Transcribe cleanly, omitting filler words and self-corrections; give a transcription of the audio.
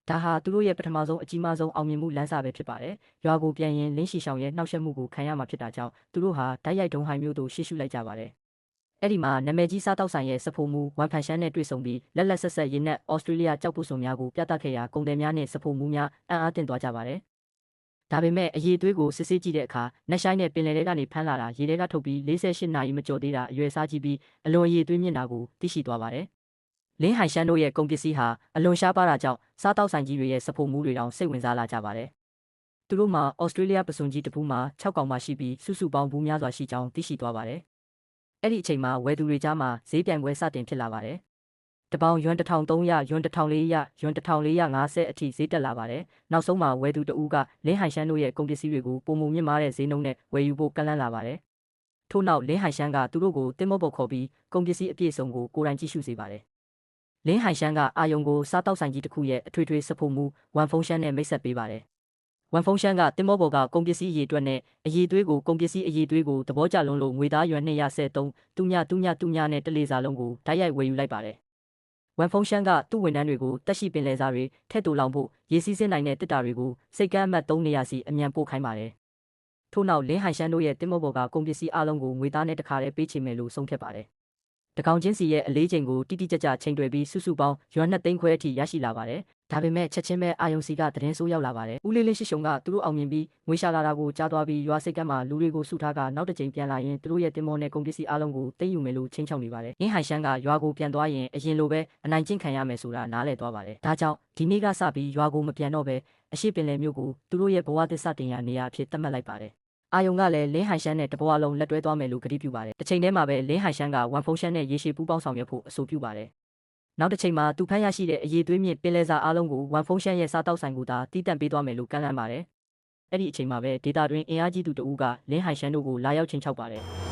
ဒါဟာသူတို့ရဲ့ပထမဆုံးအကြီးမားဆုံးအောင်မြင်မှုလမ်းစာပဲဖြစ်ပါတယ်။ရွာကိုပြန်ရင်လင်းရှီရှောင်ရဲ့နှောက်ယှက်မှုကိုခံရမှာဖြစ်တာကြောင့်သူတို့ဟာတိုက်ရိုက်ဒုံဟိုင်မျိုးတို့ရှေ့ရှုလိုက်ကြပါတယ်။အဲ့ဒီမှာနာမည်ကြီးစားတောက်ဆိုင်ရဲ့စဖိုမှုဝန်ဖန်ရှမ်းနဲ့တွေ့ဆုံပြီးလက်လက်ဆက်ဆက်ရင်းနဲ့ဩစတြေးလျကြောက်ပုစုံများကိုပြသခဲ့ရာကုန်တယ်များနဲ့စဖိုမှုများအံ့အားသင့်သွားကြပါတယ်။ဒါပေမဲ့အရေးသွေးကိုစစ်ဆေးကြည့်တဲ့အခါနက်ရှိုင်းနဲ့ပင်လယ်ထဲကနေဖမ်းလာတာရေထဲကထုတ်ပြီး48နာရီမကျော်သေးတာအရွယ်စားကြည့်ပြီးအလွန်အရေးသွေးမြင့်တာကိုသိရှိသွားပါတယ်။လင်းဟိုင်ရှမ်းတို့ရဲ့ကုန်ပစ္စည်းဟာအလွန်ရှားပါးတာကြောင့်စားတောက်ဆိုင်ကြီးတွေရဲ့စဖိုမှုတွေတောင်စိတ်ဝင်စားလာကြပါတယ်။သူတို့မှာဩစတြေးလျပစုံကြီးတစ်ပူးမှာ6កောင်မှရှိပြီးစုစုပေါင်းဘူးများစွာရှိကြောင်းသိရှိသွားပါတယ်။အဲ့ဒီအချိန်မှာဝယ်သူတွေကြားမှာဈေးပြိုင်ပွဲစတင်ဖြစ်လာပါတယ်။တပေါင်ယွမ်1300ယွမ်1400ယွမ်1450အထိဈေးတက်လာပါတယ်။နောက်ဆုံးမှာဝယ်သူတဦးကလင်းဟိုင်ရှမ်းတို့ရဲ့ကုန်ပစ္စည်းတွေကိုပုံမှုမြင့်မားတဲ့ဈေးနှုန်းနဲ့ဝယ်ယူဖို့ကန့်လန့်လာပါတယ်။ထို့နောက်လင်းဟိုင်ရှမ်းကသူတို့ကိုတင်မော့ပေါ်ခေါ်ပြီးကုန်ပစ္စည်းအပြည့်အစုံကိုကိုယ်တိုင်ကြည့်ရှုစေပါတယ်။လင်းဟိုင်ရှမ်းကအာယုံကိုစားတောက်ဆိုင်ကြီးတစ်ခုရဲ့အထွေထွေစဖို့မှုဝန်ဖုံးရှမ်းနဲ့မိတ်ဆက်ပေးပါတယ်။ဝန်ဖုံးရှမ်းကတင်မော့ပေါ်ကကုန်ပစ္စည်းအရေးအတွက်နဲ့အရေးသွေးကိုကုန်ပစ္စည်းအရေးသွေးကိုသဘောကျလုံးလို့ငွေသားယွမ်273တူညနဲ့တလေးစားလုံးကိုဓာတ်ရိုက်ဝယ်ယူလိုက်ပါတယ်။ဝန်ဖုံးရှမ်းကသူ့ဝန်ထမ်းတွေကိုတက်ရှိပင်လယ်စားတွေထက်တူလောင်ဖို့ရေစီးစင်းနိုင်တဲ့တစ်တာတွေကိုစိတ်ကမ်းအမှတ်3နေရာစီအမြန်ပို့ခိုင်းပါတယ်။ထို့နောက်လင်းဟိုင်ရှမ်းတို့ရဲ့တင်မော့ပေါ်ကကုန်ပစ္စည်းအလုံးကိုငွေသားနဲ့တခါတည်းပေးချေမယ်လို့ဆုံးဖြတ်ပါတယ်။တကောင်ချင်းစီရဲ့အလေးချိန်ကိုတိတိကျကျချိန်တွယ်ပြီးစုစုပေါင်းယွမ်2သိန်းခွဲအထိရရှိလာပါတယ်။ဒါပေမဲ့ချက်ချင်းပဲအာယုံစီကသတင်းဆိုးရောက်လာပါတယ်။ဦးလေးလေးရှိရှုံကသူတို့အောင်မြင်ပြီးငွေရှာလာတာကိုကြားသွားပြီးရွာစိတ်ကမ်းမှာလူတွေကိုစုထားကနောက်တစ်ကြိမ်ပြန်လာရင်သူတို့ရဲ့တင်မောနဲ့ကုန်ပစ္စည်းအလုံးကိုသိမ်းယူမယ်လို့ချင်းချောက်နေပါတယ်။အင်းဟိုင်ရှမ်းကရွာကိုပြန်သွားရင်အရင်လိုပဲအနိုင်ကျင့်ခံရမယ်ဆိုတာနားလည်သွားပါတယ်။ဒါကြောင့်ဒီနေ့ကစပြီးရွာကိုမပြန်တော့ပဲအရှိပင်လယ်မျိုးကိုသူတို့ရဲ့ဘဝသစ္စာတင်ရာနေရာအဖြစ်သတ်မှတ်လိုက်ပါတယ်။အာယုံကလည်းလင်းဟိုင်ရှမ်းနဲ့တဘွားလုံးလက်တွဲသွားမယ်လို့ကတိပြုပါတယ်။တစ်ချိန်တည်းမှာပဲလင်းဟိုင်ရှမ်းကဝန်ဖုံးရှမ်းနဲ့ရေရှည်ပူးပေါင်းဆောင်ရွက်ဖို့အဆိုပြုပါတယ်။နောက်တစ်ချိန်မှာသူဖမ်းရရှိတဲ့အရေးသွေးမြင့်ပင်လယ်စာအလုံးကိုဝန်ဖုံးရှမ်းရဲ့စားတောက်ဆိုင်ကိုသာတီးတန့်ပေးသွားမယ်လို့ကမ်းလှမ်းပါတယ်။အဲ့ဒီအချိန်မှာပဲဒေတာတွင်အင်အားကြီးသူတဦးကလင်းဟိုင်ရှမ်းတို့ကိုလာရောက်ချင်းချောက်ပါတယ်။